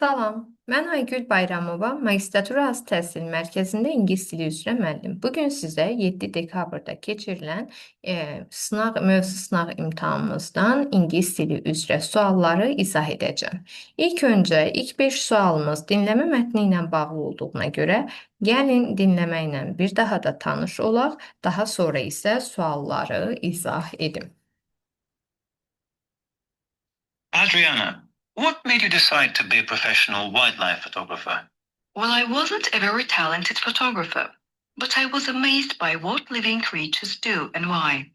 Salam, mən Aygül Bayramova, Magistratura Az Təhsil Mərkəzində İngilis dili üzrə müəllim. Bu gün sizə 7 dekabrda keçirilən mövzu sınaq imtahanımızdan İngilis dili üzrə sualları izah edəcəm. İlk öncə ilk 5 sualımız dinləmə mətni ilə bağlı olduğuna görə gəlin dinləmə ilə bir daha da tanış olaq, daha sonra isə sualları izah edim. Adriana, what made you decide to be a professional wildlife photographer? Well, I wasn't a very talented photographer, but I was amazed by what living creatures do and why.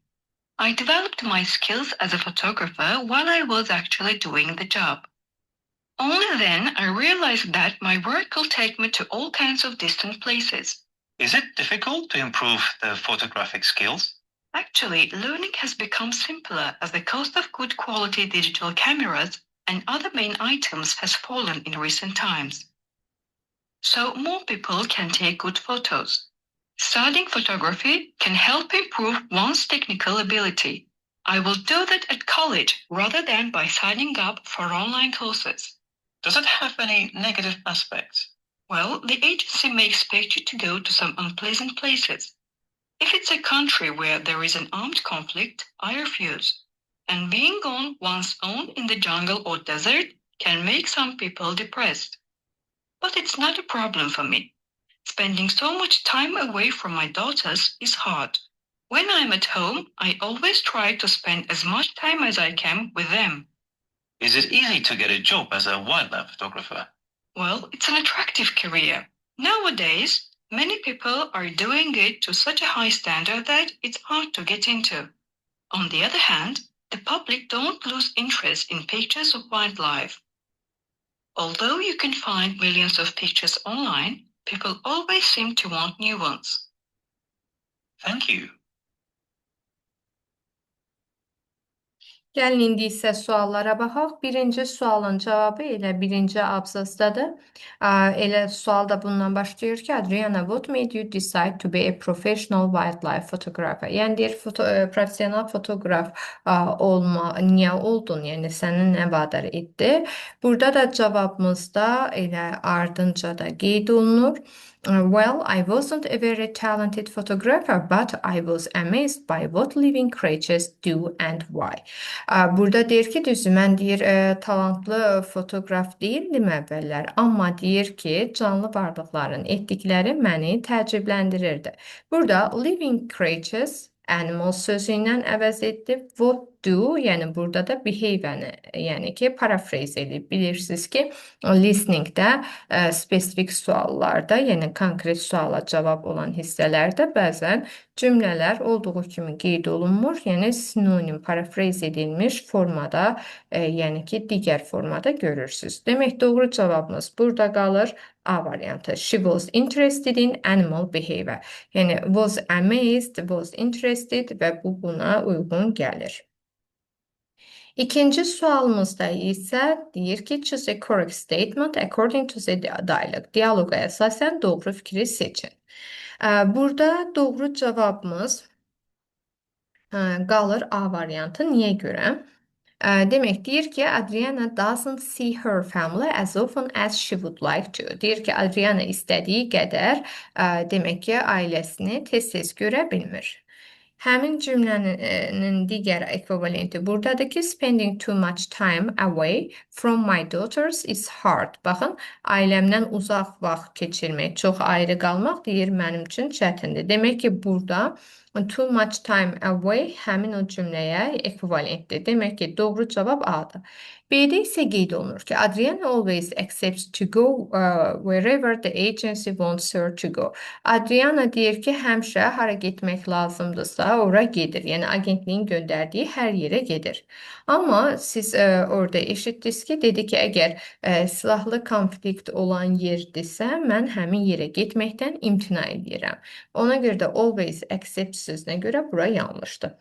I developed my skills as a photographer while I was actually doing the job. Only then I realized that my work could take me to all kinds of distant places. Is it difficult to improve the photographic skills? Actually, learning has become simpler as the cost of good quality digital cameras and other main items has fallen in recent times. So more people can take good photos. Studying photography can help improve one's technical ability. I will do that at college rather than by signing up for online courses. Does it have any negative aspects? Well, the agency may expect you to go to some unpleasant places. If it's a country where there is an armed conflict, I refuse. And being on one's own in the jungle or desert can make some people depressed. But it's not a problem for me. Spending so much time away from my daughters is hard. When I'm at home, I always try to spend as much time as I can with them. Is it easy to get a job as a wildlife photographer? Well, it's an attractive career. Nowadays, many people are doing it to such a high standard that it's hard to get into. On the other hand, the public don't lose interest in pictures of wildlife. Although you can find millions of pictures online, people always seem to want new ones. Thank you. Gəlin indi isə suallara baxaq. Birinci sualın cavabı elə birinci abzasdadır. Elə sual da bundan başlayır ki, Adriana, what made you decide to be a professional wildlife photographer? Yəni deyir, professional fotoqraf niyə oldun? Yəni səni nə vadar etdi? Burada da cavabımızda elə ardınca da qeyd olunur. Well, I wasn't a very talented photographer, but I was amazed by what living creatures do and why. Burada deyir ki, düzdür, mən deyir, talantlı fotoqraf deyildim əvvəllər, amma deyir ki, canlı varlıqların etdikləri məni təəccübləndirirdi. Burada living creatures, animals sözü ilə əvəz etdi. What do, yəni burada da behave-ni, yəni ki, paraphrase edib. Bilirsiniz ki, listeningdə spesifik suallarda, yəni konkret suala cavab olan hissələrdə bəzən cümlələr olduğu kimi qeyd olunmur, yəni sinonim paraphrase edilmiş formada, yəni ki, digər formada görürsüz. Demək, doğru cavabımız burada qalır. A variantı. She was interested in animal behavior. Yəni was amazed, was interested və bu buna uyğun gəlir. İkinci sualımızda isə deyir ki, choose a correct statement according to the dialogue. Diyaloqa əsasən doğru fikri seçin. Burada doğru cavabımız qalır A variantı. Niyə görə? Demək, deyir ki, Adriana doesn't see her family as often as she would like to. Deyir ki, Adriana istədiyi qədər, demək ki, ailəsini tez-tez görə bilmir. Həmin cümlənin digər ekvivalenti buradadır ki, spending too much time away from my daughters is hard. Baxın, ailəmdən uzaq vaxt keçirmək, çox ayrı qalmaq deyir mənim üçün çətindir. Demək ki, burada too much time away həmin o cümləyə ekvivalentdir. Demək ki, doğru cavab A-dır. B-də isə qeyd olunur ki, Adriana always accepts to go wherever the agency wants her to go. Adriana deyir ki, həmişə hara getmək lazımdırsa, ora gedir. Yəni agentliyin göndərdiyi hər yerə gedir. Amma siz orada eşitdiniz ki, dedi ki, əgər silahlı konflikt olan yerdirsə, mən həmin yerə getməkdən imtina edirəm. Ona görə də always accept sözünə görə bura yanlışdır.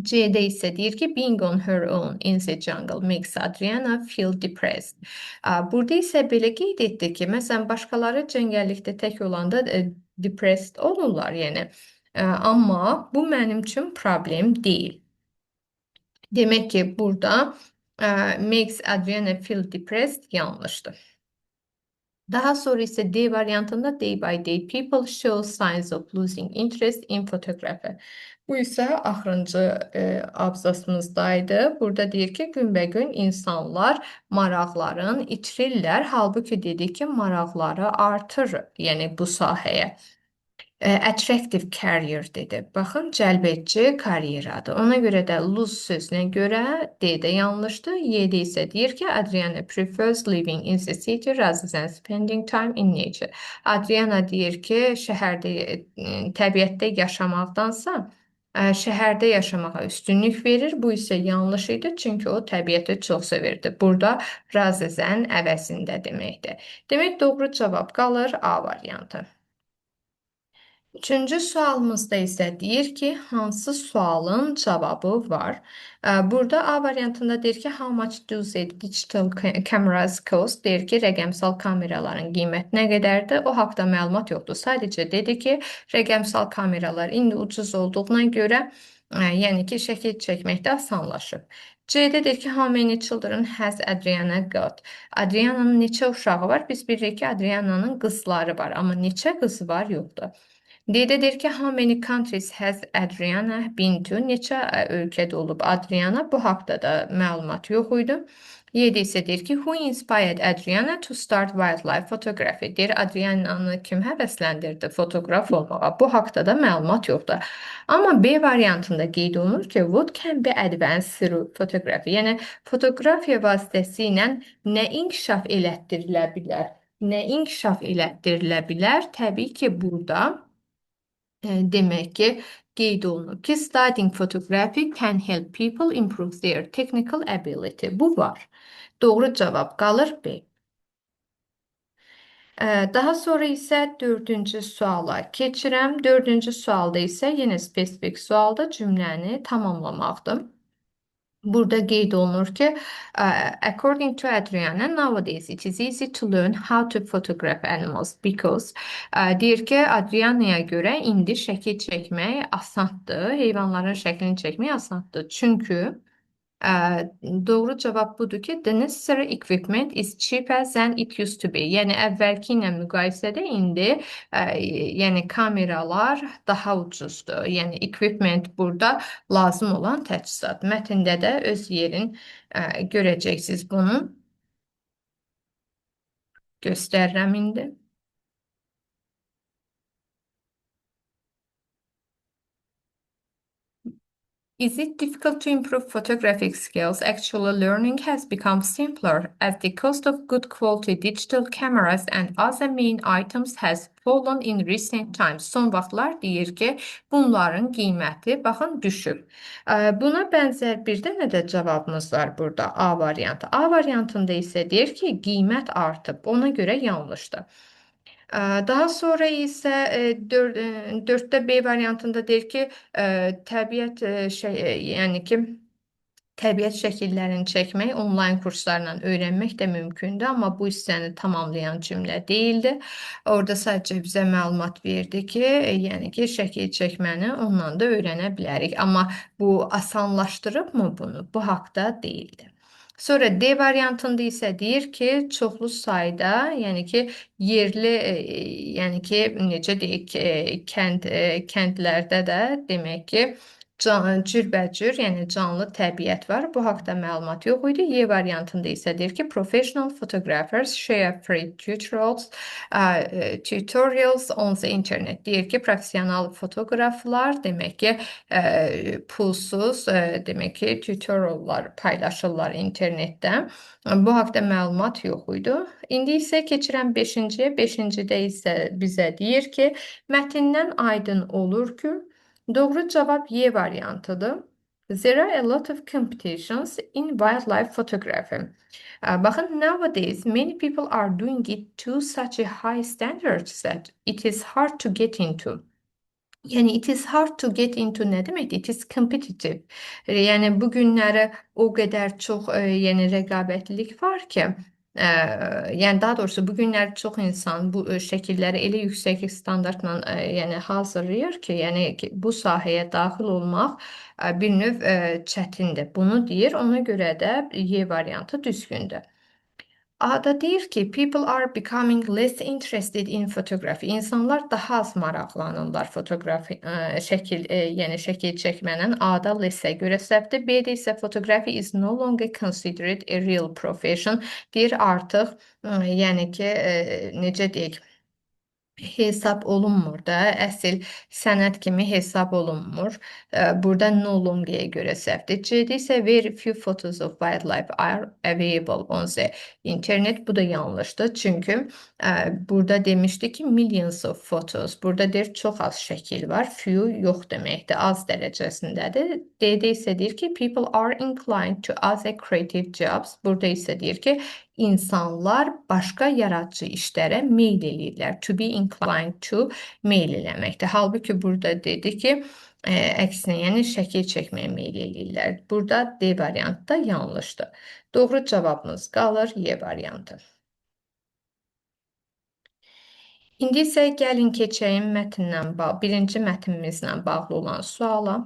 C'de ise deyir ki, being on her own in the jungle makes Adriana feel depressed. Burada isə belə qeyd etdi ki, məsələn, başqaları cəngəllikdə tək olanda depressed olurlar, yəni. Amma bu mənim üçün problem deyil. Demək ki, burada Makes Adriana feel depressed yanlışdır. Daha sonra ise D variantında day by day people show signs of losing interest in photography. Bu ise axırıncı abzasımızdaydı. Burada deyir ki günbəgün insanlar maraqlarını itirirlər. Halbuki dedik ki maraqları artır, yəni bu sahəyə. Attractive career dedi. Baxın, cəlbedici karyeradır. Ona görə də lose sözünə görə D də yanlışdır. Y-də isə deyir ki, Adriana prefers living in the city rather than spending time in nature. Adriana deyir ki, şəhərdə, təbiətdə yaşamaqdansa, şəhərdə yaşamağa üstünlük verir. Bu isə yanlış idi, çünki o təbiəti çox sevirdi. Burada rather than əvəzində deməkdir. Demək, doğru cavab qalır A variantı. Üçüncü sualımızda ise deyir ki, hansı sualın cevabı var? Burada A variantında deyir ki, how much do the digital cameras cost? Deyir ki, rəqəmsal kameraların qiyməti nə qədərdir? O haqda məlumat yoxdur. Sadəcə dedi ki, rəqəmsal kameralar indi ucuz olduğuna görə, yəni ki, şəkil çəkməkdə asanlaşıb. C'də deyir ki, how many children has Adriana got? Adriana'nın neçə uşağı var? Biz bilirik ki, Adriana'nın qızları var, amma neçə qızı var yoxdur. D'də deyir ki, how many countries has Adriana been to? Neçə ölkədə olub Adriana? Bu haqda da məlumat yox idi. Y-də isə deyir ki, who inspired Adriana to start wildlife photography? Deyir, Adriana'nı kim həvəsləndirdi fotoqraf olmağa? Bu haqda da məlumat yoxdur. Amma B variantında qeyd olunur ki, what can be advanced through photography? Yəni, fotoqrafiya vasitəsilə nə inkişaf elətdirilə bilər? Nə inkişaf elətdirilə bilər? Təbii ki, burada demek ki qeyd olunur ki, studying photography can help people improve their technical ability. Bu var. Doğru cevap qalır B. Daha sonra isə dördüncü suala keçirəm. Dördüncü sualda isə yenə spesifik sualda cümləni tamamlamaqdır. Burada qeyd olunur ki, according to Adriana, nowadays it is easy to learn how to photograph animals because deyir ki, Adriana'ya görə indi şəkil çəkmək asandır, heyvanların şəklini çəkmək asandır. Çünki doğru cavab budur ki, the necessary equipment is cheaper than it used to be. Yəni əvvəlki ilə müqayisədə indi yəni kameralar daha ucuzdur. Yəni equipment burada lazım olan təchizat. Mətndə də öz yerin görəcəksiniz bunu. Göstərirəm indi. Is it difficult to improve photographic skills? Actually, learning has become simpler as the cost of good quality digital cameras and other main items has fallen in recent times. Son vaxtlar deyir ki, bunların qiyməti baxın düşüb. Buna bənzər bir dənə də cavabımız var burada A variantı. A variantında isə deyir ki, qiymət artıb. Ona görə yanlışdır. Daha sonra isə 4-də B variantında deyir ki, təbiət yəni ki, təbiət şəkillərini çəkmək onlayn kurslarla öyrənmək də mümkündür, amma bu hissəni tamamlayan cümlə deyildi. Orada sadəcə bizə məlumat verdi ki, yəni ki, şəkil çəkməni onunla da öyrənə bilərik. Amma bu asanlaşdırıbmı bunu? Bu haqda deyildi. Sonra D variantında isə deyir ki, çoxlu sayda, yəni ki, yerli, yəni ki, necə deyək, kəndlərdə də demək ki, cürbəcür, yəni canlı təbiət var. Bu haqda məlumat yox idi. Y variantında isə deyir ki, professional photographers share free tutorials on the internet. Deyir ki, professional fotoqraflar demək ki, pulsuz, demək ki, tutoriallar paylaşırlar internetdə. Bu haqda məlumat yox idi. İndi isə keçirəm 5-ciyə. 5-cidə isə bizə deyir ki, mətndən aydın olur ki, doğru cavab Y variantıdır. There are a lot of competitions in wildlife photography. Baxın, nowadays many people are doing it to such a high standards that it is hard to get into. Yəni it is hard to get into nə deməkdir? It is competitive. Yəni bu günləri o qədər çox yəni rəqabətlilik var ki, Yəni daha doğrusu bu günlər çox insan bu şəkilləri elə yüksək standartla yəni hazırlayır ki, yəni ki, bu sahəyə daxil olmaq bir növ çətindir. Bunu deyir, ona görə də Y variantı düzgündür. A'da deyir ki, people are becoming less interested in photography. İnsanlar daha az maraqlanırlar fotoqrafi yəni şəkil çəkmənin. A'da less-ə görə səhvdir. B'də isə photography is no longer considered a real profession. Deyir artıq yəni ki, necə deyək, hesab olunmur da, əsl sənət kimi hesab olunmur. Burada no longer-yə görə səhvdir. C-də isə very few photos of wildlife are available on the internet. Bu da yanlışdır. Çünki burada demişdi ki millions of photos. Burada deyir çox az şəkil var. Few yox deməkdir. Az dərəcəsindədir. D-də isə deyir ki people are inclined to other creative jobs. Burada isə deyir ki insanlar başqa yaradıcı işlərə meyl eləyirlər. To be inclined to meyl eləməkdir. Halbuki burada dedi ki, əksinə, yəni şəkil çəkməyə meyl eləyirlər. Burada D variantı da yanlışdır. Doğru cavabımız qalır Y variantı. İndi isə gəlin keçəyim birinci mətnimizlə bağlı olan suala.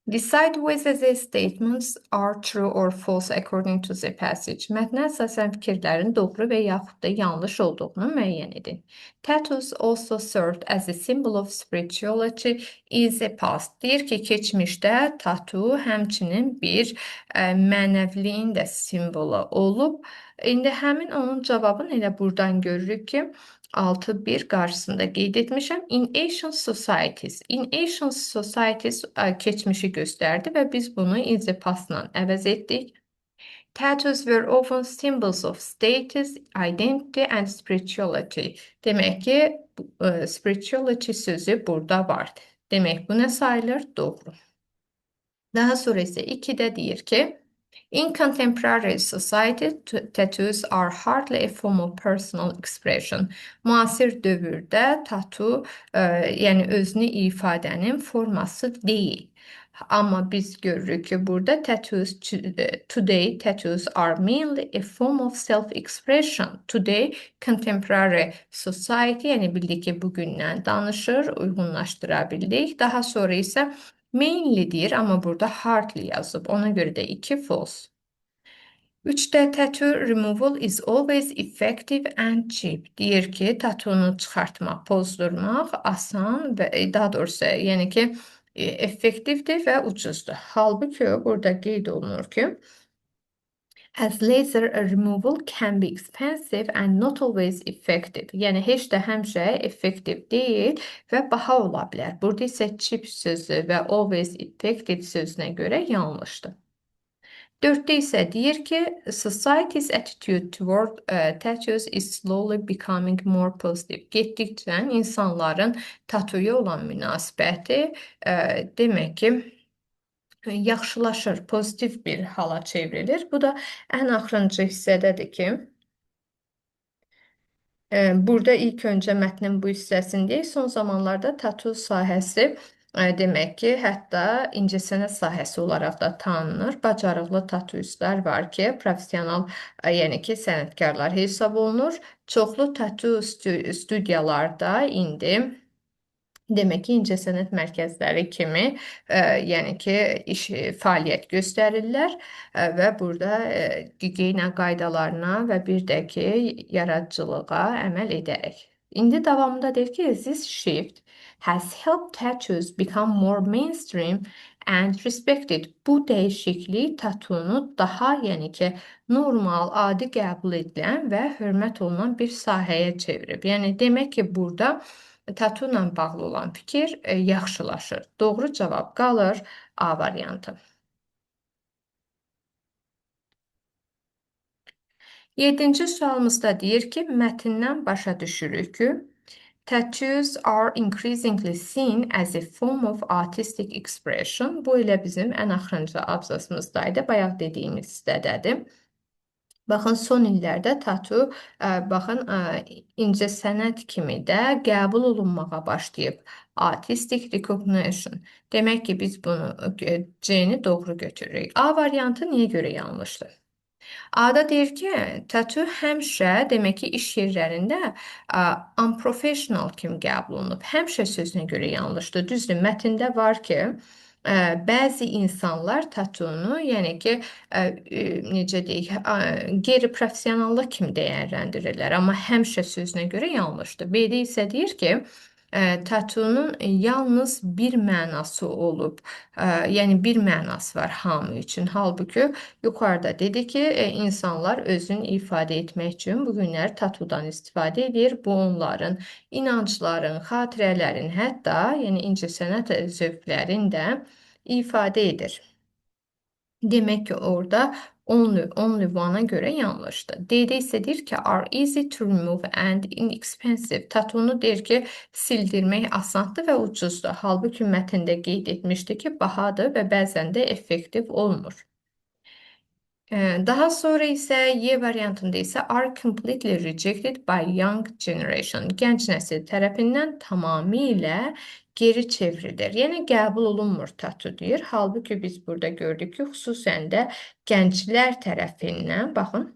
Decide whether the statements are true or false according to the passage. Mətnə əsasən fikirlərin doğru və yaxud da yanlış olduğunu müəyyən edin. Tattoos also served as a symbol of spirituality in the past. Deyir ki, keçmişdə tatu həmçinin bir mənəviliyin də simvolu olub. İndi həmin onun cavabını elə buradan görürük ki, 6-1 qarşısında qeyd etmişəm. In ancient societies. In ancient societies keçmişi göstərdi və biz bunu in the past-la əvəz etdik. Tattoos were often symbols of status, identity and spirituality. Demək ki, spirituality sözü burada var. Demək bu nə sayılır? Doğru. Daha sonra isə 2-də deyir ki, in contemporary society, tattoos are hardly a form of personal expression. Müasir dövrdə tatu, yəni özünü ifadənin forması deyil. Amma biz görürük ki, burada today tattoos are mainly a form of self-expression. Today, contemporary society, yəni bildik ki, bugündən danışır, uyğunlaşdıra bildik. Daha sonra isə mainly deyir, amma burada hardly yazıb. Ona görə də 2 false. 3-də tattoo removal is always effective and cheap. Deyir ki, tatunu çıxartmaq, pozdurmaq asan və daha doğrusu, yəni ki, effektivdir və ucuzdur. Halbuki burada qeyd olunur ki, as laser removal can be expensive and not always effective. Yəni heç də həmişə effektiv deyil və baha ola bilər. Burada isə cheap sözü və always effective sözünə görə yanlışdır. 4-də isə deyir ki, society's attitude toward tattoos is slowly becoming more positive. Getdikcə insanların tatuya olan münasibəti demək ki, yaxşılaşır, pozitiv bir hala çevrilir. Bu da ən axırıncı hissədədir ki, burada ilk öncə mətnin bu hissəsindəyik. Son zamanlarda tatu sahəsi demək ki, hətta incəsənət sahəsi olaraq da tanınır. Bacarıqlı tatuistlər var ki, professional, yəni ki, sənətkarlar hesab olunur. Çoxlu tatu studiyalarda indi demək ki, incəsənət mərkəzləri kimi, yəni ki, fəaliyyət göstərirlər və burada gigiyena qaydalarına və bir də ki, yaradıcılığa əməl edərək. İndi davamında deyir ki, this shift has helped tattoos become more mainstream and respected. Bu dəyişiklik tatunu daha, yəni ki, normal, adi qəbul edilən və hörmət olunan bir sahəyə çevirib. Yəni demək ki, burada tatu ilə bağlı olan fikir yaxşılaşır. Doğru cavab qalır A variantı. 7-ci sualımızda deyir ki, mətndən başa düşürük ki, tattoos are increasingly seen as a form of artistic expression. Bu elə bizim ən axırıncı abzasımızdaydı, bayaq dediyimiz hissədədir. Baxın, son illərdə tatu, baxın, incəsənət kimi də qəbul olunmağa başlayıb. Artistic recognition. Demək ki, biz bunu C-ni doğru götürürük. A variantı niyə görə yanlışdır? A-da deyir ki, tatu həmişə, demək ki, iş yerlərində unprofessional kimi qəbul olunub. Həmişə sözünə görə yanlışdır. Düzdür, mətndə var ki, bəzi insanlar tatunu, yəni ki, necə deyək, qeyri-professionallıq kimi dəyərləndirirlər, amma həmişə sözünə görə yanlışdır. B-də isə deyir ki, tatunun yalnız bir mənası olub, yəni bir mənası var hamı üçün. Halbuki yuxarıda dedi ki, insanlar özünü ifadə etmək üçün bu günlər tatudan istifadə edir. Bu onların inancların, xatirələrin, hətta yəni incəsənət zövqlərini də ifadə edir. Demək ki, orada only one'a görə yanlışdır. D-də isə deyir ki, are easy to remove and inexpensive. Tatunu deyir ki, sildirmək asandır və ucuzdur. Halbuki mətndə qeyd etmişdi ki, bahadır və bəzən də effektiv olmur. Daha sonra isə Y variantında isə are completely rejected by young generation. Gənc nəsil tərəfindən tamamilə geri çevrilir. Yəni qəbul olunmur tatu deyir. Halbuki biz burada gördük ki, xüsusən də gənclər tərəfindən, baxın,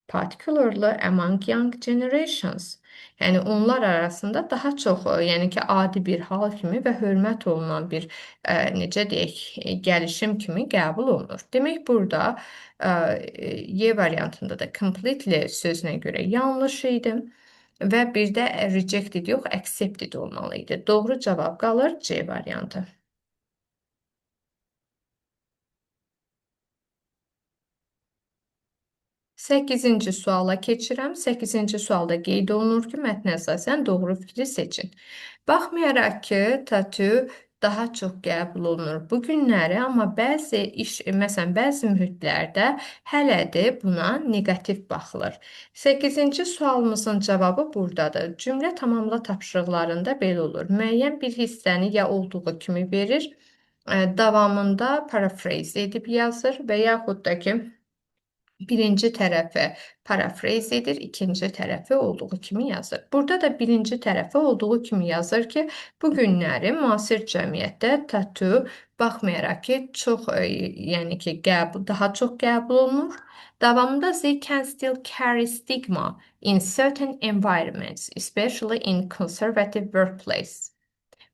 particularly among young generations. Yəni onlar arasında daha çox, yəni ki, adi bir hal kimi və hörmət olunan bir, necə deyək, gəlişim kimi qəbul olunur. Demək burada Y variantında da completely sözünə görə yanlış idi və bir də rejected yox, accepted olmalı idi. Doğru cavab qalır C variantı. 8-ci suala keçirəm. 8-ci sualda qeyd olunur ki, mətnə əsasən doğru fikri seçin. Baxmayaraq ki, tatu daha çox qəbul olunur bu günləri, amma məsələn, bəzi mühitlərdə hələ də buna neqativ baxılır. 8-ci sualımızın cavabı buradadır. Cümlə tamamla tapşırıqlarında belə olur. Müəyyən bir hissəni ya olduğu kimi verir, davamında paraphrase edib yazır və yaxud da ki, birinci tərəfi parafrez edir, ikinci tərəfi olduğu kimi yazır. Burada da birinci tərəfi olduğu kimi yazır ki, bu günləri müasir cəmiyyətdə tatu baxmayaraq ki, yəni ki, daha çox qəbul olunur. Davamında they can still carry stigma in certain environments, especially in conservative workplace.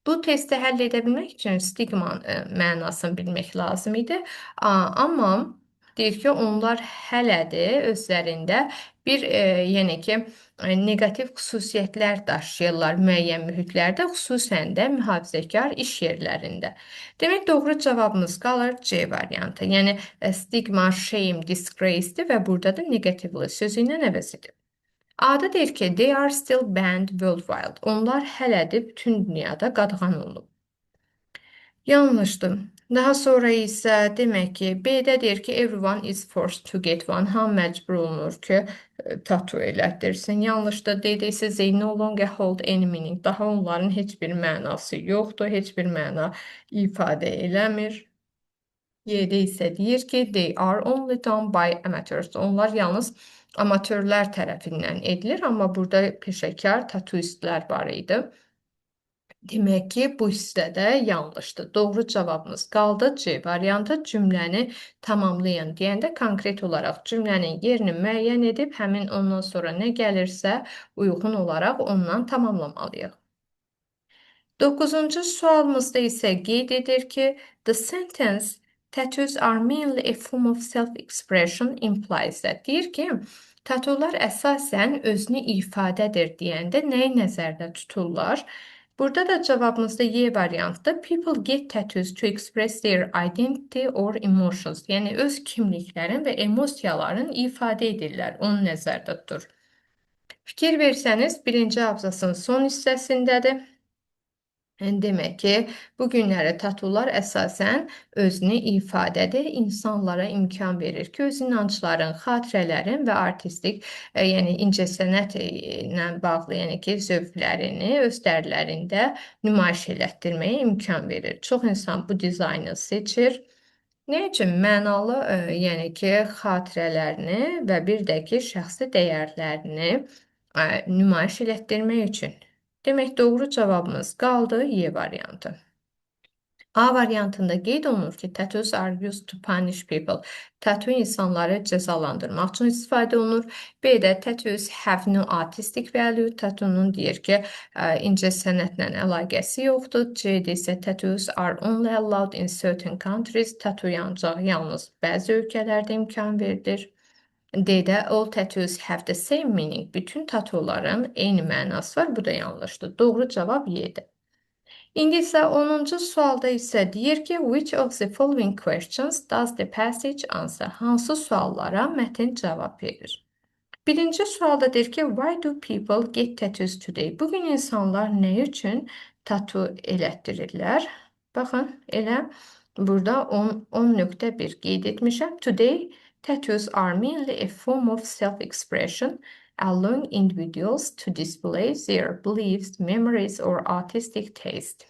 Bu testi həll edə bilmək üçün stigma mənasını bilmək lazım idi. Amma deyir ki, onlar hələ də özlərində bir, yəni ki, neqativ xüsusiyyətlər daşıyırlar müəyyən mühitlərdə, xüsusən də mühafizəkar iş yerlərində. Demək, doğru cavabımız qalır C variantı. Yəni, stigma, shame, disgrace'dir və burada da negatively sözü ilə əvəz edib. A-da deyir ki, they are still banned worldwide. Onlar hələ də bütün dünyada qadağan olunub. Yanlışdır. Daha sonra isə demək ki, B-də deyir ki, everyone is forced to get one. Hamı məcbur olunur ki, tatu elətdirsin. Yanlışdır. D-də isə they no longer hold any meaning. Daha onların heç bir mənası yoxdur, heç bir məna ifadə eləmir. Y-də isə deyir ki, they are only done by amateurs. Onlar yalnız amatörlər tərəfindən edilir, amma burada peşəkar tatuistlər var idi. Demək ki, bu hissədə yanlışdır. Doğru cavabımız qaldı C variantı. Cümləni tamamlayın deyəndə konkret olaraq cümlənin yerini müəyyən edib, həmin ondan sonra nə gəlirsə uyğun olaraq ondan tamamlamalıyıq. 9-cu sualımızda isə qeyd edir ki, the sentence tattoos are mainly a form of self-expression implies that. Deyir ki, tatular əsasən özünü ifadədir deyəndə nəyi nəzərdə tuturlar? Burada da cavabımızda Y variantdır. People get tattoos to express their identity or emotions. Yəni, öz kimliklərin və emosiyaların ifadə edirlər, onu nəzərdə tutur. Fikir versəniz, birinci abzasın son hissəsindədir. Demək ki, bu günləri tatular əsasən özünü ifadədir, insanlara imkan verir ki, öz inancların, xatirələrin və artistik, yəni incəsənətlə bağlı, yəni ki, zövqlərini öz dərlərində nümayiş elətdirməyə imkan verir. Çox insan bu dizaynı seçir Nə üçün? Mənalı, yəni ki, xatirələrini və bir də ki, şəxsi dəyərlərini nümayiş etdirmək üçün. Demək, doğru cavabımız qaldı Y variantı. A variantında qeyd olunur ki, tattoos are used to punish people. Tattoo insanları cəzalandırmaq üçün istifadə olunur. B-də tattoos have no artistic value. Tattoonun deyir ki, incəsənətlə əlaqəsi yoxdur. C-də isə tattoos are only allowed in certain countries. Tattoo ancaq yalnız bəzi ölkələrdə imkan verilir. D-də all tattoos have the same meaning. Bütün tatuların eyni mənası var. Bu da yanlışdır. Doğru cavab Y-dir. İndi isə 10-cu sualda isə deyir ki, which of the following questions does the passage answer? Hansı suallara mətn cavab verir? Birinci sualda deyir ki, why do people get tattoos today? Bugün insanlar nə üçün tatu elətdirirlər? Baxın, elə burada 10.1 qeyd etmişəm. Today, tattoos are mainly a form of self-expression, allowing individuals to display their beliefs, memories, or artistic taste.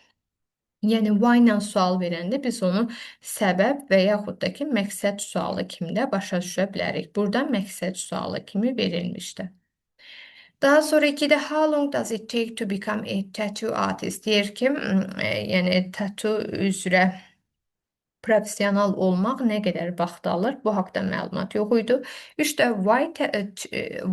Yəni, why ilə sual verəndə biz onu səbəb və yaxud da ki, məqsəd sualı kimi də başa düşə bilərik. Burada məqsəd sualı kimi verilmişdir. Daha sonra 2-də how long does it take to become a tattoo artist? Deyir ki, yəni tattoo üzrə professional olmaq nə qədər vaxt alır? Bu haqda məlumat yox idi. 3-də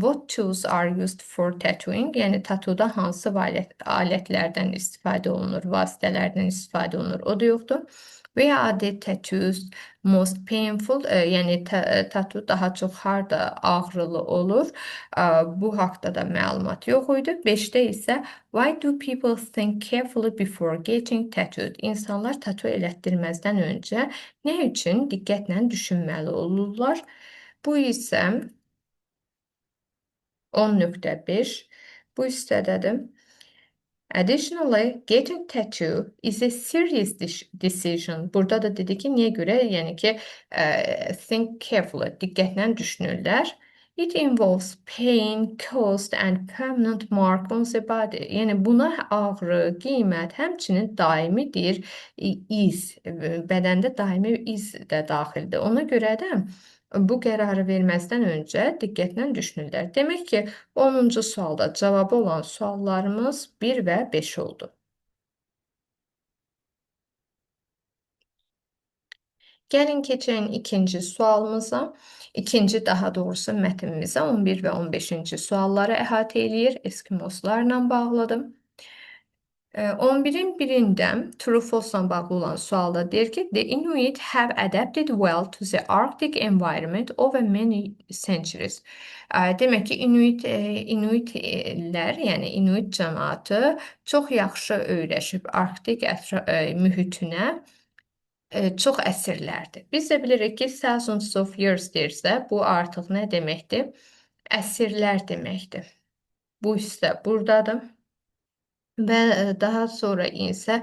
what tools are used for tattooing? Yəni tatuda hansı alətlərdən istifadə olunur, vasitələrdən istifadə olunur? O da yoxdur. Where are the tattoos most painful? Yəni tatu daha çox harda ağrılı olur? Bu haqda da məlumat yox idi. 5-də isə why do people think carefully before getting tattooed? İnsanlar tatu elətdirməzdən öncə nə üçün diqqətlə düşünməli olurlar? Bu isə 10.5. Bu hissədədir. Additionally, getting tattoo is a serious decision. Burada da dedi ki, niyə görə? Yəni ki, think carefully, diqqətlə düşünürlər. It involves pain, cost and permanent mark on the body. Yəni buna ağrı, qiymət, həmçinin daimi deyir, iz, bədəndə daimi iz də daxildir. Ona görə də bu qərarı verməzdən öncə diqqətlə düşünürlər. Demək ki, 10-cu sualda cavabı olan suallarımız 1 və 5 oldu. Gəlin keçək ikinci sualımıza. İkinci, daha doğrusu mətnimizə 11 və 15-ci sualları əhatə eləyir. Eskimoslarla bağlıdır. 11-in birində true-false-la bağlı olan sualda deyir ki, the Inuit have adapted well to the Arctic environment over many centuries. Demək ki, İnuitlər, yəni İnuit cəmaatı çox yaxşı öyrəşib Arktik mühitinə çox əsrlərdir. Biz də bilirik ki, thousands of years deyirsə, bu artıq nə deməkdir? Əsrlər deməkdir. Bu isə buradadır. Və daha sonra isə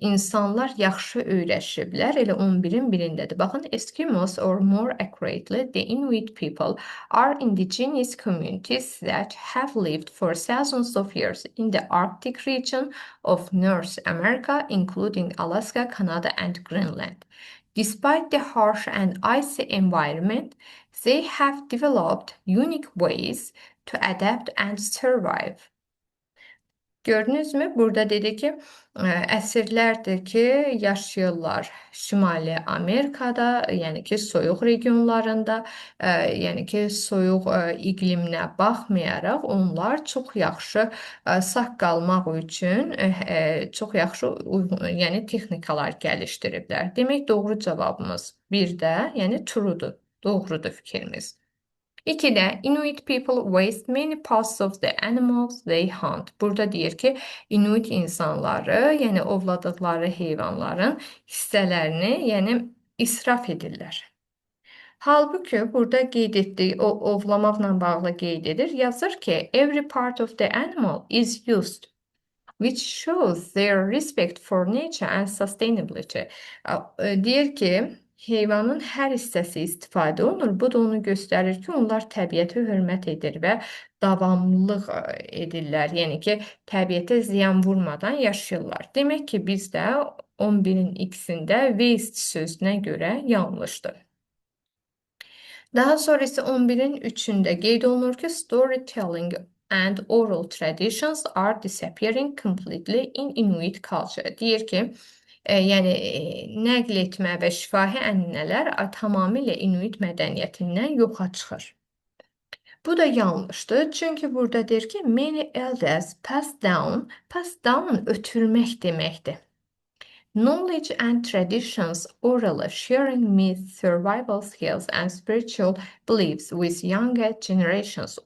insanlar yaxşı öyrəşiblər. Elə 11-in birindədir. Baxın, Eskimos or more accurately, the Inuit people are indigenous communities that have lived for thousands of years in the Arctic region of North America, including Alaska, Canada, and Greenland. Despite the harsh and icy environment, they have developed unique ways to adapt and survive. Gördünüzmü? Burada dedi ki, əsrlərdir ki, yaşayırlar Şimali Amerikada, yəni ki, soyuq regionlarında, yəni ki, soyuq iqliminə baxmayaraq onlar çox yaxşı sağ qalmaq üçün çox yaxşı yəni texnikalar gəlişdiriblər. Demək, doğru cavabımız 1-də, yəni truedur, doğrudur fikrimiz. 2-də Inuit people waste many parts of the animals they hunt. Burada deyir ki, Inuit insanları, yəni ovladıqları heyvanların hissələrini, yəni israf edirlər. Halbuki burada qeyd etdiyi, o ovlamaqla bağlı qeyd edir, yazır ki, every part of the animal is used, which shows their respect for nature and sustainability. Deyir ki, heyvanın hər hissəsi istifadə olunur. Bu da onu göstərir ki, onlar təbiətə hörmət edir və davamlılıq edirlər. Yəni ki, təbiətə ziyan vurmadan yaşayırlar. Demək ki, biz də 11'in ikisində waste sözünə görə yanlışdır. Daha sonra isə 11'in 3'ünde qeyd olunur ki, storytelling and oral traditions are disappearing completely in Inuit culture. Deyir ki, yəni nəql etmə və şifahi ənənələr tamamilə Inuit mədəniyyətindən yoxa çıxır. Bu da yanlışdır. Çünki burada deyir ki, many elders pass down ötürmək deməkdir. Knowledge and traditions orally sharing myths, survival skills and spiritual beliefs with younger generations.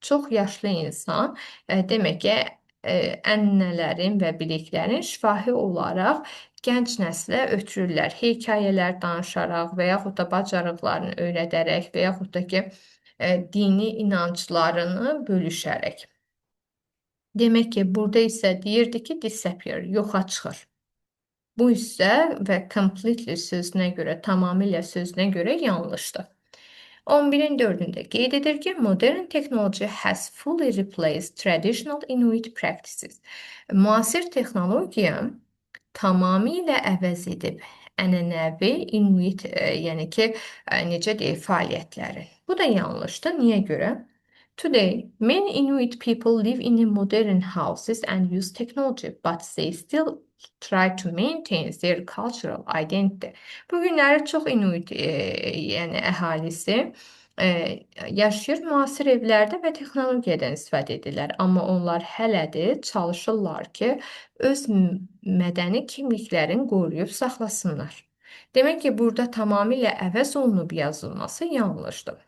Çox yaşlı insan demək ki, ənənələrin və biliklərin şifahi olaraq gənc nəslə ötürürlər. Hekayələr danışaraq və yaxud da bacarıqlarını öyrədərək və yaxud da ki, dini inanclarını bölüşərək. Demək ki, burada isə deyirdi ki, disappear, yoxa çıxır. Bu isə və completely sözünə görə, tamamilə sözünə görə yanlışdır. 11'in 4'ünde qeyd edir ki, modern technology has fully replaced traditional Inuit practices. Müasir texnologiya tamamilə əvəz edib ənənəvi Inuit, yəni ki, necə deyək, fəaliyyətləri. Bu da yanlışdır. Niyə görə? Today, many Inuit people live in modern houses and use technology, but they still try to maintain their cultural identity. Bugünləri çox Inuit yəni əhalisi yaşayır müasir evlərdə və texnologiyadan istifadə edirlər. Amma onlar hələ də çalışırlar ki, öz mədəni kimliklərini qoruyub saxlasınlar. Demək ki, burada tamamilə əvəz olunub yazılması yanlışdır.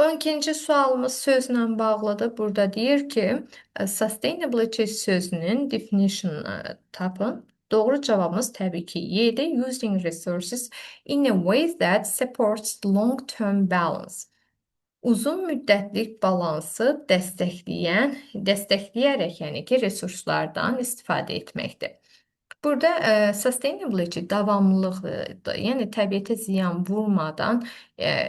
12-ci sualımız sözlə bağlıdır. Burada deyir ki, sustainability sözünün definition'ını tapın. Doğru cavabımız təbii ki, Y-dir. Using resources in a way that supports long-term balance. Uzun müddətlik balansı dəstəkləyərək, yəni ki, resurslardan istifadə etməkdir. Burada sustainability davamlılıqdır. Yəni təbiətə ziyan vurmadan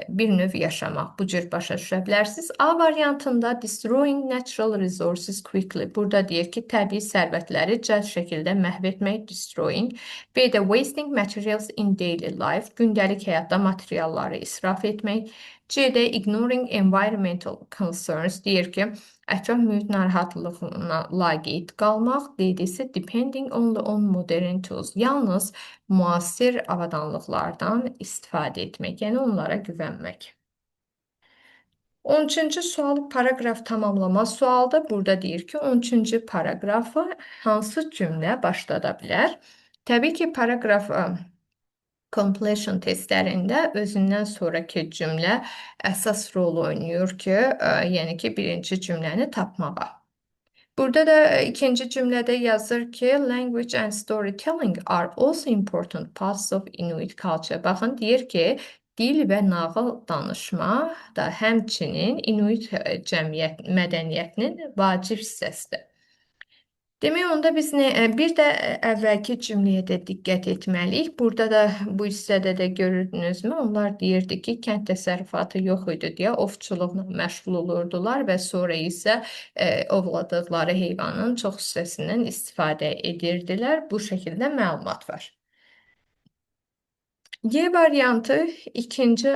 bir növ yaşamaq. Bu cür başa düşə bilərsiniz. A variantında destroying natural resources quickly. Burada deyir ki, təbii sərvətləri cəld şəkildə məhv etmək, destroying. B-də wasting materials in daily life. Gündəlik həyatda materialları israf etmək. C-də ignoring environmental concerns. Deyir ki, ətraf mühit narahatlığına laqeyd qalmaq. D-də isə depending only on modern tools. Yalnız müasir avadanlıqlardan istifadə etmək, yəni onlara güvənmək. 13-cü sual paragraf tamamlama sualıdır. Burada deyir ki, 13-cü paragrafı hansı cümlə başlada bilər? Təbii ki, paragraf completion testlərində özündən sonraki cümlə əsas rol oynayır ki, yəni ki, birinci cümləni tapmağa. Burada da ikinci cümlədə yazır ki, language and storytelling are also important parts of Inuit culture. Baxın, deyir ki, dil və nağıl danışma da həmçinin Inuit mədəniyyətinin vacib hissəsidir. Demək, onda biz bir də əvvəlki cümləyə də diqqət etməliyik. Burada da bu hissədə də görürdünüzmü? Onlar deyirdi ki, kənd təsərrüfatı yox idi deyə ovçuluqla məşğul olurdular və sonra isə ovladıqları heyvanın çox hissəsindən istifadə edirdilər. Bu şəkildə məlumat var. Y variantı ikinci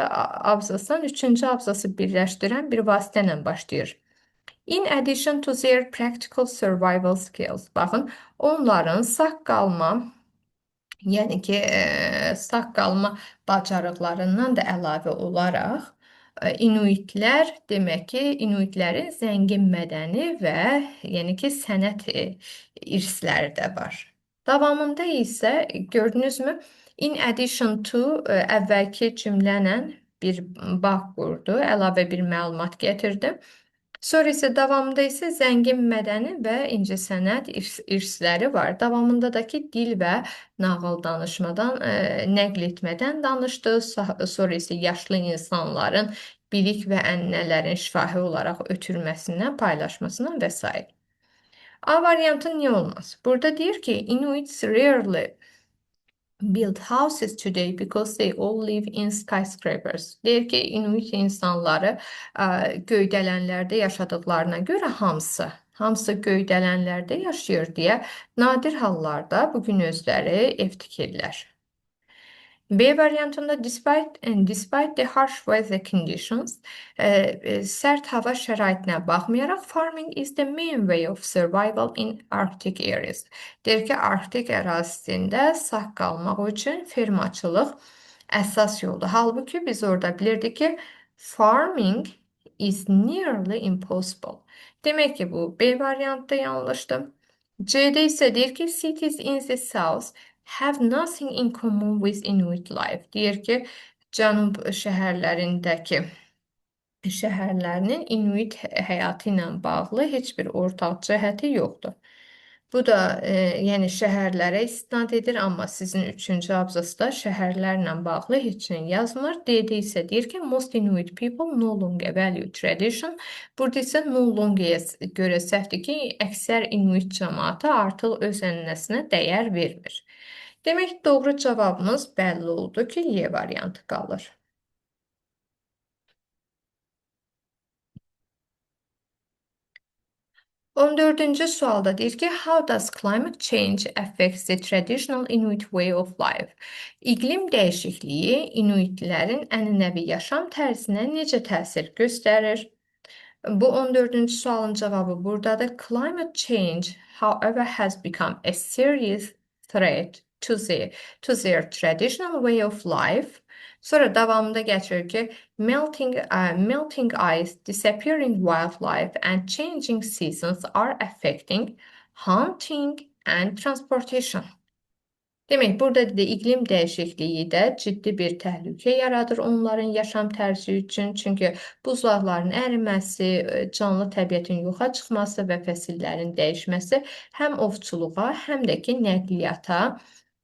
abzasdan üçüncü abzası birləşdirən bir vasitə ilə başlayır. In addition to their practical survival skills. Baxın, onların sağ qalma, yəni ki, sağ qalma bacarıqlarından da əlavə olaraq Inuitlər, demək ki, Inuitlərin zəngin mədəni və yəni ki, sənət irsləri də var. Davamında isə gördünüzmü? In addition to əvvəlki cümlənə bir bağ qurdu, əlavə bir məlumat gətirdi. Sonra isə davamında isə zəngin mədəni və incəsənət irsləri var. Davamındakı dil və nağıl danışmadan, nəql etmədən danışdı. Sonra isə yaşlı insanların bilik və ənənələrin şifahi olaraq ötürməsindən, paylaşmasından və s. A variantı niyə olmaz? Burada deyir ki, Inuits rarely build houses today because they all live in skyscrapers. Deyir ki, Inuit insanları göydələnlərdə yaşadıqlarına görə hamısı, Hamısı göydələnlərdə yaşayır deyə nadir hallarda bugün özləri ev tikirlər. B variantında despite the harsh weather conditions, sərt hava şəraitinə baxmayaraq, farming is the main way of survival in Arctic areas. Deyir ki, Arktik ərazisində sağ qalmaq üçün fermaçılıq əsas yoldur. Halbuki biz orada bilirdik ki, farming is nearly impossible. Demək ki, bu B variantı yanlışdır. C'de ise deyir ki, cities in the south have nothing in common with Inuit life. Deyir ki, cənub şəhərlərinin Inuit həyatı ilə bağlı heç bir ortaq cəhəti yoxdur. Bu da yəni şəhərlərə istinad edir, amma sizin 3-cü abzasda şəhərlərlə bağlı heç nə yazmır. D-də isə deyir ki, most Inuit people no longer value tradition. Burada isə no longer görə səhvdir ki, əksər Inuit cəmaatı artıq öz ənənəsinə dəyər vermir. Demək, doğru cavabımız bəlli oldu ki, Y variantı qalır. 14-cü sualda deyir ki, how does climate change affects the traditional Inuit way of life? İqlim dəyişikliyi Inuitlərin ənənəvi yaşam tərzinə necə təsir göstərir? Bu 14-cü sualın cavabı buradadır. Climate change, however, has become a serious threat to their traditional way of life. Sonra davamında gətirir ki, melting ice, disappearing wildlife and changing seasons are affecting hunting and transportation. Demək, burada iqlim dəyişikliyi də ciddi bir təhlükə yaradır onların yaşam tərzi üçün. Çünki buzlaqların əriməsi, canlı təbiətin yoxa çıxması və fəsillərin dəyişməsi həm ovçuluğa, həm də ki, nəqliyyata,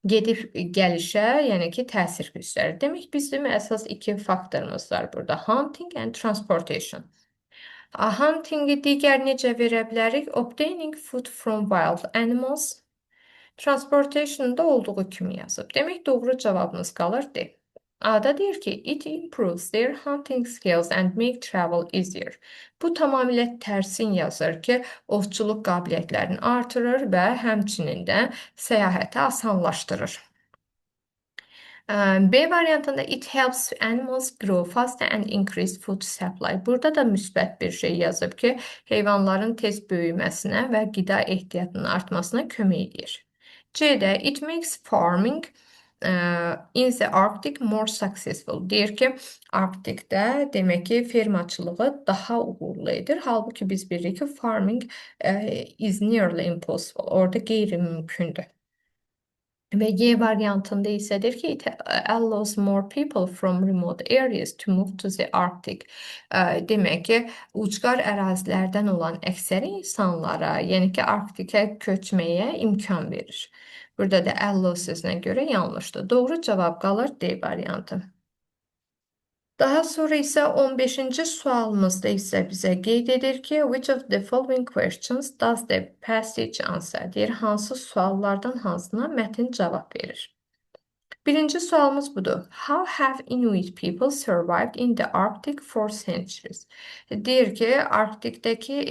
gedib gəlişə, yəni ki, təsir göstərir. Demək, bizim əsas iki faktorumuz var burada. Hunting and transportation. Hunting'i digər necə verə bilərik? Obtaining food from wild animals. Transportation'da olduğu kimi yazıb. Demək, doğru cavabımız qalır D. A-da deyir ki, it improves their hunting skills and make travel easier. Bu tamamilə tərsin yazır ki, ovçuluq qabiliyyətlərini artırır və həmçinin də səyahəti asanlaşdırır. B variantında it helps animals grow faster and increase food supply. Burada da müsbət bir şey yazıb ki, heyvanların tez böyüməsinə və qida ehtiyatının artmasına kömək edir. C-də it makes farming in the Arctic more successful. Deyir ki, Arktikdə demək ki, fermaçılığı daha uğurlu edir. Halbuki biz bilirik ki, farming is nearly impossible. Orada qeyri-mümkündür. Və Y variantında isə deyir ki, it allows more people from remote areas to move to the Arctic. Demək ki, ucqar ərazilərdən olan əksəri insanlara, yəni ki, Arktikə köçməyə imkan verir. Burada da allow sözünə görə yanlışdır. Doğru cavab qalır D variantı. Daha sonra isə 15-ci sualımızda isə bizə qeyd edir ki, which of the following questions does the passage answer? Deyir, hansı suallardan hansına mətn cavab verir? Birinci sualımız budur. How have Inuit people survived in the Arctic for centuries? Deyir ki, Arktikdəki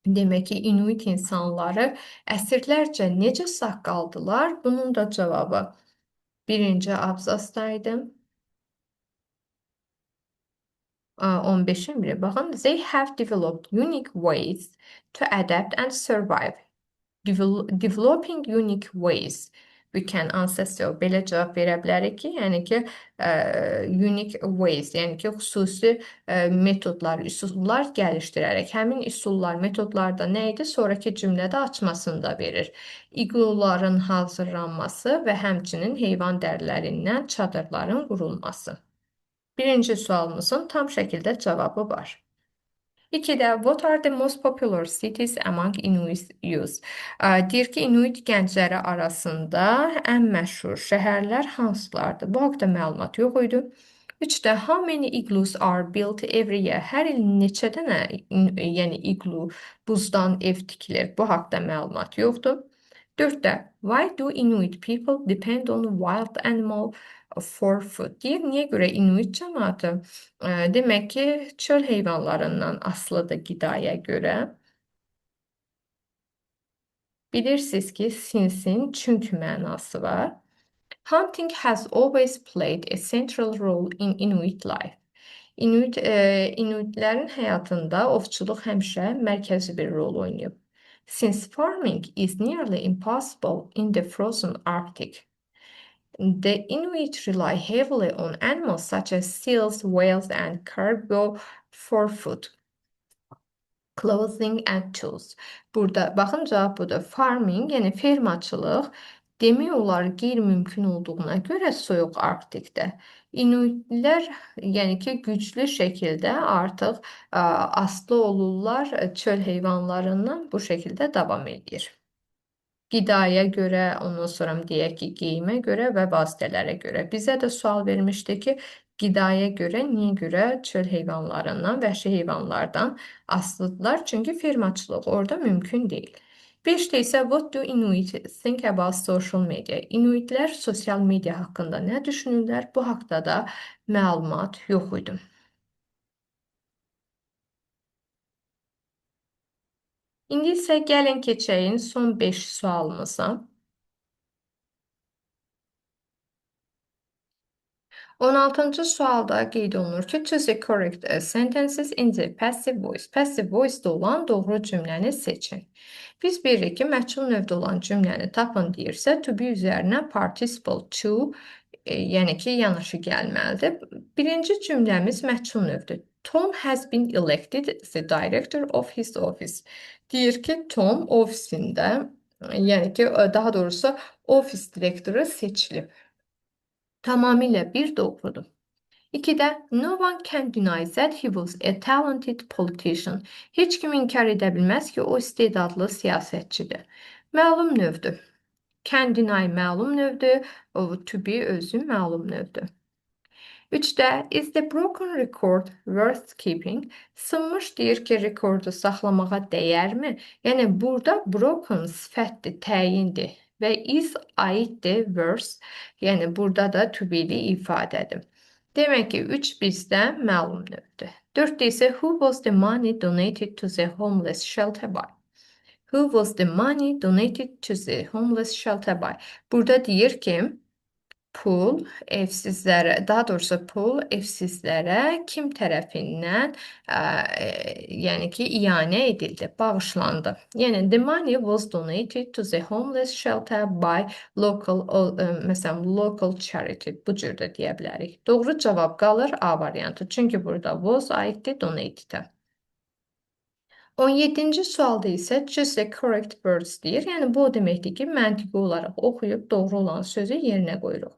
demək ki, Inuit insanları əsrlərcə necə sağ qaldılar? Bunun da cavabı birinci abzasdaydı. 15-in biri. Baxın, they have developed unique ways to adapt and survive. Developing unique ways. We can answer so. Belə cavab verə bilərik ki, yəni ki, unique ways, yəni ki, xüsusi metodlar, üsullar gəlişdirərək. Həmin üsullar, metodlar da nə idi? Sonraki cümlədə açmasını da verir. İqluların hazırlanması və həmçinin heyvan dərilərindən çadırların qurulması. Birinci sualımızın tam şəkildə cavabı var. 2-də, what are the most popular cities among Inuit youth? Deyir ki, Inuit gəncləri arasında ən məşhur şəhərlər hansılardır? Bu haqda məlumat yox idi. 3-də, how many igloos are built every year? Hər il neçə dənə, yəni iglu, buzdan ev tikilir? Bu haqda məlumat yoxdur. 4-də, why do Inuit people depend on wild animal for food? Deyir, niyə görə Inuit cəmaatı demək ki, çöl heyvanlarından asılıdır qidaya görə. Bilirsiniz ki sinsin çünkü mənası var. Hunting has always played a central role in Inuit life. İnuitlərin həyatında ovçuluq həmişə mərkəzi bir rol oynayıb. Since farming is nearly impossible in the frozen Arctic, the Inuit rely heavily on animals such as seals, whales, and caribou for food, clothing and tools. Burada baxın cavab budur. Farming, yəni fermaçılıq demək olar qeyri-mümkün olduğuna görə soyuq Arktikdə İnuitlər, yəni ki, güclü şəkildə artıq asılı olurlar çöl heyvanlarından bu şəkildə davam edir. Qidaya görə, ondan sonra deyək ki, geyimə görə və vasitələrə görə. Bizə də sual vermişdi ki, qidaya görə, niyə görə çöl heyvanlarından, vəhşi heyvanlardan asılıdırlar? Çünki fermaçılıq orada mümkün deyil. 5-də isə what do Inuit think about social media? İnuitlər sosial media haqqında nə düşünürlər? Bu haqqda da məlumat yox idi. İndi isə gəlin keçəyin son 5 sualımıza. 16-cı sualda qeyd olunur ki, choose the correct sentences in the passive voice. Passive voice-da olan doğru cümləni seçin. Biz bilirik ki, məchul növdə olan cümləni tapın deyirsə, to be üzərinə participle to, yəni ki, yanaşı gəlməlidir. Birinci cümləmiz məchul növdür. Tom has been elected the director of his office. Deyir ki, Tom ofisində, yəni ki, daha doğrusu ofis direktoru seçilib. Tamamilə bir doğrudur. 2-də no one can deny that he was a talented politician. Heç kim inkar edə bilməz ki, o istedadlı siyasətçidir. Məlum növdür. Can deny məlum növdür, to be özü məlum növdür. 3-də is the broken record worth keeping? Sınmış deyir ki, rekordu saxlamağa dəyərmi? Yəni burada broken sifətdir, təyindir və is aiddir, worth, yəni burada da to be-li ifadədir. Demək ki, 3 bizdə məlum növdür. 4-də isə who was the money donated to the homeless shelter by? Who was the money donated to the homeless shelter by? Burada deyir ki, pul evsizlərə, daha doğrusu pul evsizlərə kim tərəfindən yəni ki, ianə edildi, bağışlandı. Yəni the money was donated to the homeless shelter by local məsələn local charity. Bu cür də deyə bilərik. Doğru cavab qalır A variantı. Çünki burada was aiddir donated'ə. 17-ci sualda isə choose the correct words deyir. Yəni bu o deməkdir ki, məntiqi olaraq oxuyub doğru olan sözü yerinə qoyuruq.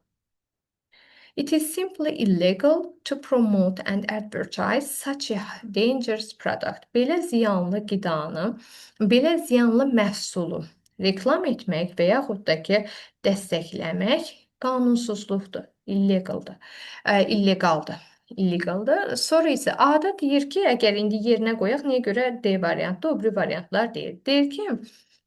It is simply illegal to promote and advertise such a dangerous product. Belə ziyanlı qidanı, belə ziyanlı məhsulu reklam etmək və yaxud da ki, dəstəkləmək qanunsuzluqdur, illegaldır. İllegaldır. Sonra isə A-da deyir ki, əgər indi yerinə qoyaq, niyə görə D variantda, o biri variantlar deyil. Deyir ki,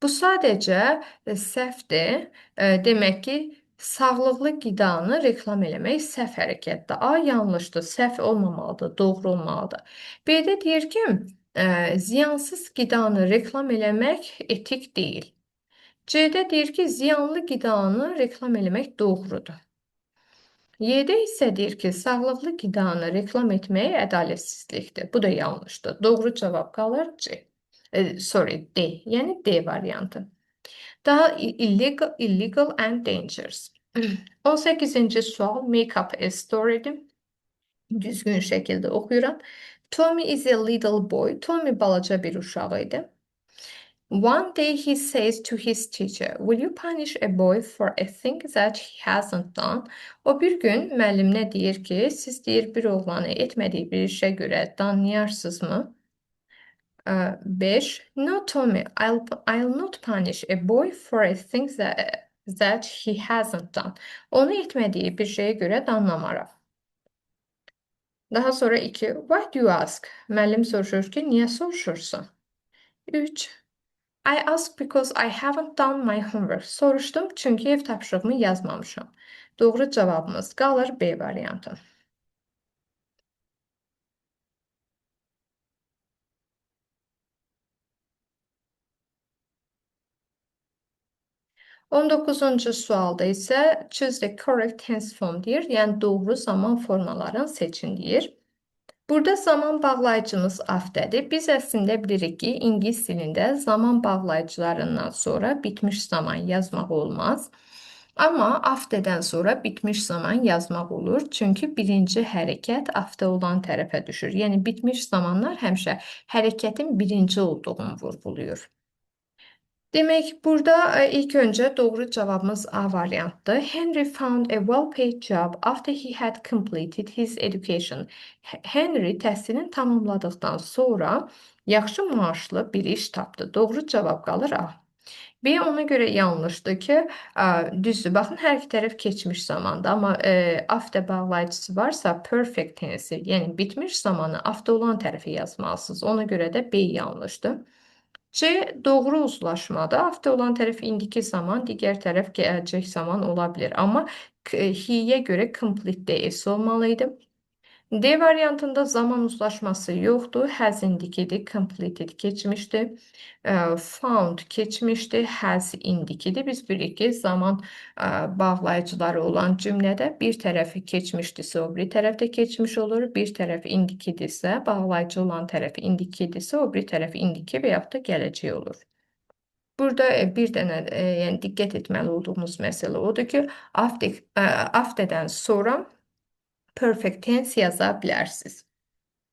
bu sadəcə səhvdir. Demək ki, sağlıqlı qidanı reklam eləmək səhv hərəkətdir. A yanlışdır, səhv olmamalıdır, doğru olmalıdır. B-də deyir ki, ziyansız qidanı reklam eləmək etik deyil. C-də deyir ki, ziyanlı qidanı reklam eləmək doğrudur. Y-də isə deyir ki, sağlıqlı qidanı reklam etmək ədalətsizlikdir. Bu da yanlışdır. Doğru cavab qalır C. D, yəni D variantı. Daha illegal and dangerous. 18-ci sual make up a story'dir. Düzgün şəkildə oxuyuram. Tommy is a little boy. Tommy balaca bir uşaq idi. One day he says to his teacher, will you punish a boy for a thing that he hasn't done? O bir gün müəlliminə deyir ki, siz deyir bir oğlanı etmədiyi bir işə görə danlayarsınızmı? 5. No, Tommy, I'll not punish a boy for a thing that he hasn't done. Onu etmədiyi bir şeyə görə danlamaram. Daha sonra 2. Why do you ask? Müəllim soruşur ki, niyə soruşursun? 3. I ask because I haven't done my homework. Soruşdum çünki ev tapşırığımı yazmamışam. Doğru cavabımız qalır B variantı. 19-cu sualda isə choose the correct tense form deyir. Yəni doğru zaman formalarını seçin deyir. Burada zaman bağlayıcımız afterdir. Biz əslində bilirik ki, ingilis dilində zaman bağlayıcılarından sonra bitmiş zaman yazmaq olmaz. Amma afterdən sonra bitmiş zaman yazmaq olur. Çünki birinci hərəkət after olan tərəfə düşür. Yəni bitmiş zamanlar həmişə hərəkətin birinci olduğunu vurğulayır. Demək, burada ilk öncə doğru cavabımız A variantdır. Henry found a well-paid job after he had completed his education. Henry təhsilini tamamladıqdan sonra yaxşı maaşlı bir iş tapdı. Doğru cavab qalır A. B ona görə yanlışdır ki, düzdür. Baxın, hər iki tərəf keçmiş zamandır, amma after bağlayıcısı varsa perfect tense, yəni bitmiş zamanı after olan tərəfə yazmalısınız. Ona görə də B yanlışdır. C doğru uzlaşmadır. After olan tərəf indiki zaman, digər tərəf gələcək zaman ola bilər. Amma he-yə görə complete S olmalıydı. D variantında zaman uzlaşması yoxdur. Has indikidir, completed keçmişdir. Found keçmişdir, has indikidir. Biz bilirik ki, zaman bağlayıcıları olan cümlədə bir tərəfi keçmişdirsə, o biri tərəfdə keçmiş olur. Bir tərəf indikidirsə, bağlayıcı olan tərəfi indikidirsə, o biri tərəf indiki və yaxud da gələcək olur. Burada bir dənə yəni diqqət etməli olduğumuz məsələ odur ki, afterdən sonra perfect tense yaza bilərsiniz.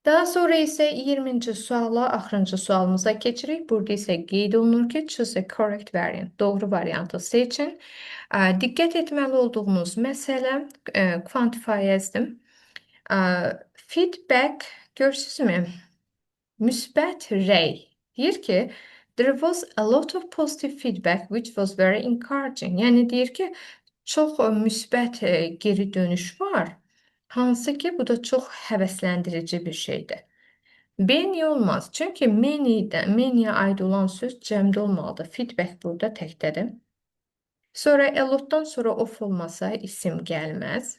Daha sonra isə 20-ci suala, axırıncı sualımıza keçirik. Burada isə qeyd olunur ki, choose a correct variant. Doğru variantı seçin. Diqqət etməli olduğunuz məsələ quantify yazdım. Feedback görürsünüzmü? Müsbət rəy. Deyir ki, there was a lot of positive feedback which was very encouraging. Yəni deyir ki, çox müsbət geri dönüş var. Hansı ki, bu da çox həvəsləndirici bir şeydir. B niyə olmaz? Çünki many-yə aid olan söz cəmdə olmalıdır. Feedback burada təkdədir. Sonra a lot-dan sonra of olmasa isim gəlməz.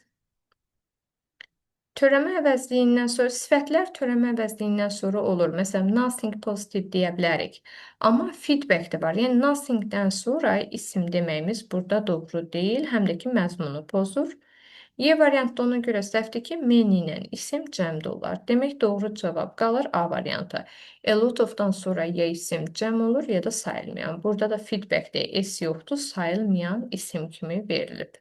Törəmə əvəzliyindən sonra, sifətlər törəmə əvəzliyindən sonra olur. Məsələn, nothing positive deyə bilərik. Amma feedback də var. Yəni, nothingdən sonra isim deməyimiz burada doğru deyil, həm də ki, məzmunu pozur. Y variantda ona görə səhvdir ki, many ilə isim cəmdə olar. Demək, doğru cavab qalır A variantı. A lot of-dan sonra ya isim cəm olur, ya da sayılmayan. Burada da feedback-də S yoxdur, sayılmayan isim kimi verilib.